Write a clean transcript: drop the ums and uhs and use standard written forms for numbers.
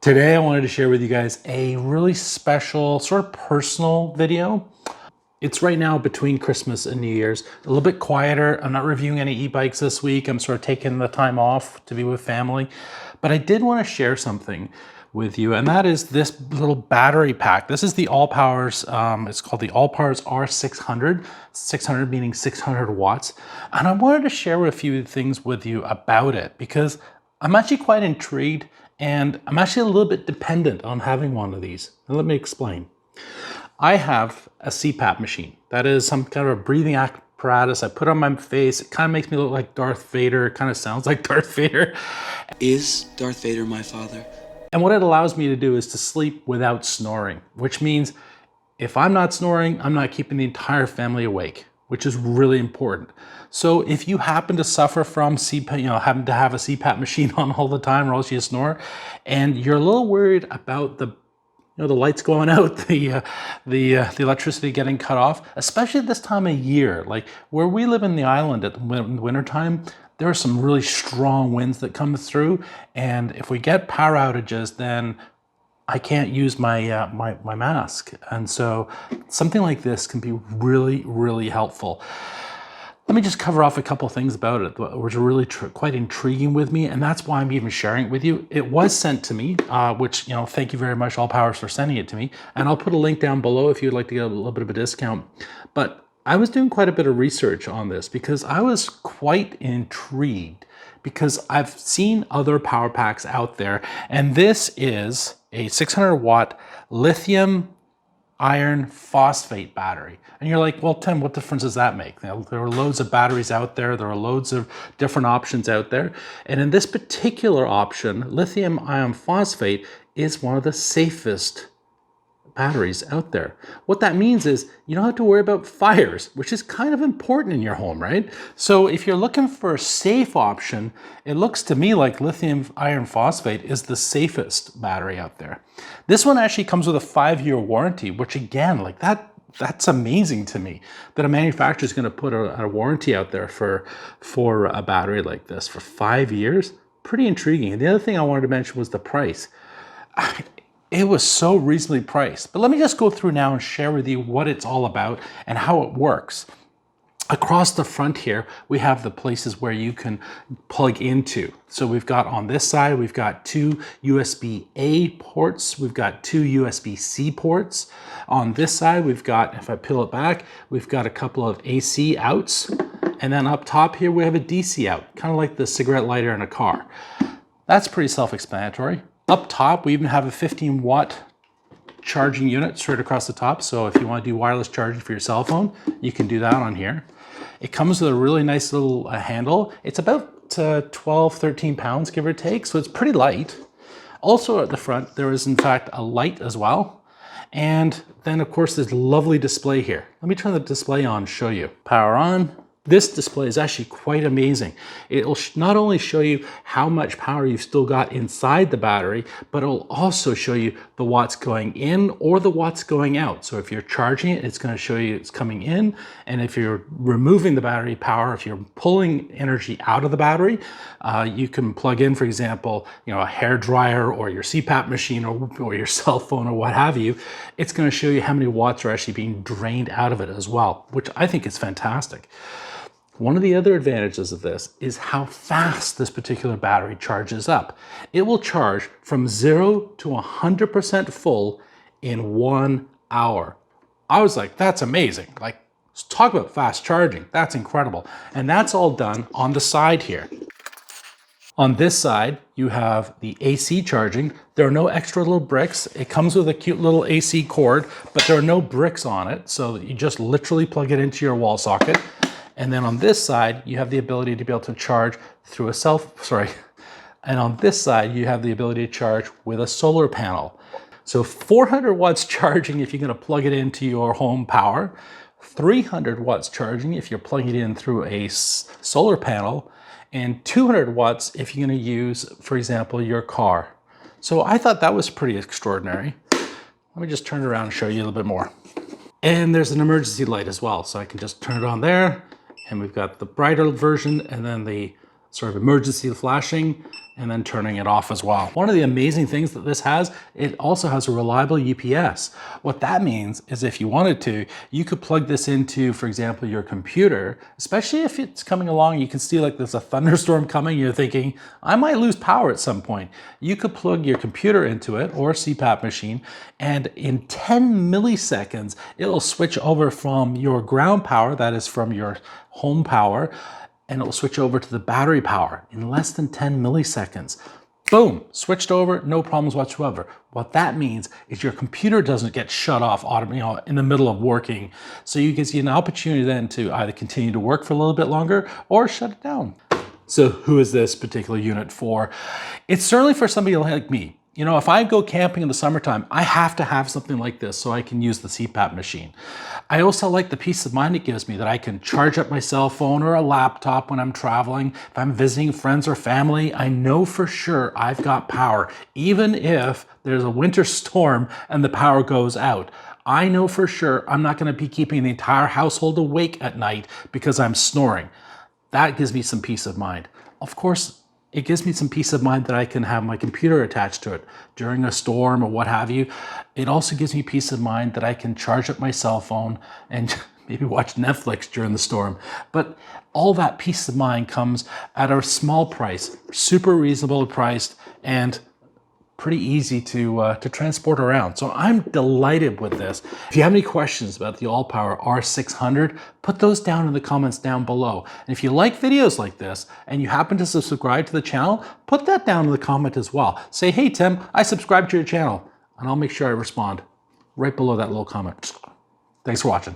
Today I wanted to share with you guys a really special, sort of personal video. It's right now between Christmas and New Year's, a little bit quieter. I'm not reviewing any e-bikes this week. I'm sort of taking the time off to be with family. But I did want to share something with you, and that is this little battery pack. This is the Allpowers, it's called the Allpowers R600, 600 meaning 600 watts. And I wanted to share a few things with you about it because I'm actually quite intrigued and I'm actually a little bit dependent on having one of these. Now, let me explain. I have a CPAP machine. That is some kind of a breathing apparatus I put on my face. It kind of makes me look like Darth Vader. It kind of sounds like Darth Vader. Is Darth Vader my father? And what it allows me to do is to sleep without snoring, which means if I'm not snoring, I'm not keeping the entire family awake, which is really important. So if you happen to suffer from CPAP, having to have a CPAP machine on all the time or else you snore, and you're a little worried about the lights going out, the electricity getting cut off, especially this time of year, like where we live in the island at the wintertime, there are some really strong winds that come through. And if we get power outages, then I can't use my my mask. And so something like this can be really, really helpful. Let me just cover off a couple things about it, which are really quite intriguing with me, and that's why I'm even sharing it with you. It was sent to me, which, thank you very much, All Powers, for sending it to me. And I'll put a link down below if you'd like to get a little bit of a discount. But I was doing quite a bit of research on this because I was quite intrigued because I've seen other power packs out there, and this is a 600 watt lithium iron phosphate battery. And you're like, well, Tim, what difference does that make? There are loads of batteries out there. There are loads of different options out there. And in this particular option, lithium iron phosphate is one of the safest batteries out there. What that means is you don't have to worry about fires, which is kind of important in your home, right? So if you're looking for a safe option, it looks to me like lithium iron phosphate is the safest battery out there. This one actually comes with a 5-year warranty, which again, like that's amazing to me that a manufacturer is going to put a warranty out there for a battery like this for 5 years. Pretty intriguing. And the other thing I wanted to mention was the price. It was so reasonably priced. But let me just go through now and share with you what it's all about and how it works. Across the front here, we have the places where you can plug into. So we've got on this side, we've got 2 USB-A ports. We've got 2 USB-C ports. On this side, we've got, if I peel it back, we've got a couple of AC outs. And then up top here, we have a DC out, kind of like the cigarette lighter in a car. That's pretty self-explanatory. Up top, we even have a 15 watt charging unit straight across the top. So if you want to do wireless charging for your cell phone, you can do that on here. It comes with a really nice little handle. It's about 12, 13 pounds, give or take. So it's pretty light. Also at the front, there is in fact a light as well. And then of course, this lovely display here. Let me turn the display on and show you. Power on. This display is actually quite amazing. It'll not only show you how much power you've still got inside the battery, but it'll also show you the watts going in or the watts going out. So if you're charging it, it's going to show you it's coming in. And if you're removing the battery power, if you're pulling energy out of the battery, you can plug in, for example, a hair dryer or your CPAP machine or your cell phone or what have you. It's going to show you how many watts are actually being drained out of it as well, which I think is fantastic. One of the other advantages of this is how fast this particular battery charges up. It will charge from 0 to 100% full in 1 hour. I was like, that's amazing. Like, let's talk about fast charging. That's incredible. And that's all done on the side here. On this side, you have the AC charging. There are no extra little bricks. It comes with a cute little AC cord, but there are no bricks on it. So you just literally plug it into your wall socket. And then on this side, you have the ability to be able to charge through and on this side, you have the ability to charge with a solar panel. So 400 watts charging if you're going to plug it into your home power, 300 watts charging if you're plugging it in through a solar panel, and 200 watts if you're going to use, for example, your car. So I thought that was pretty extraordinary. Let me just turn it around and show you a little bit more. And there's an emergency light as well. So I can just turn it on there. And we've got the brighter version and then the sort of emergency flashing. and then turning it off as well. One of the amazing things that this has, it also has a reliable UPS. What that means is if you wanted to, you could plug this into, for example, your computer, especially if it's coming along, you can see like there's a thunderstorm coming, you're thinking, I might lose power at some point. You could plug your computer into it or CPAP machine, and in 10 milliseconds, it'll switch over from your ground power, that is from your home power, and it'll switch over to the battery power in less than 10 milliseconds. Boom, switched over, no problems whatsoever. What that means is your computer doesn't get shut off in the middle of working. So you gives you an opportunity then to either continue to work for a little bit longer or shut it down. So who is this particular unit for? It's certainly for somebody like me. You know, if I go camping in the summertime, I have to have something like this so I can use the CPAP machine. I also like the peace of mind it gives me that I can charge up my cell phone or a laptop when I'm traveling. If I'm visiting friends or family, I know for sure I've got power, even if there's a winter storm and the power goes out. I know for sure I'm not going to be keeping the entire household awake at night because I'm snoring. That gives me some peace of mind. Of course, it gives me some peace of mind that I can have my computer attached to it during a storm or what have you. It also gives me peace of mind that I can charge up my cell phone and maybe watch Netflix during the storm. But all that peace of mind comes at a small price, super reasonably priced, and pretty easy to transport around. So I'm delighted with this. If you have any questions about the Allpowers R600, put those down in the comments down below. And if you like videos like this and you happen to subscribe to the channel, put that down in the comment as well. Say, hey Tim, I subscribed to your channel, and I'll make sure I respond right below that little comment. Thanks for watching.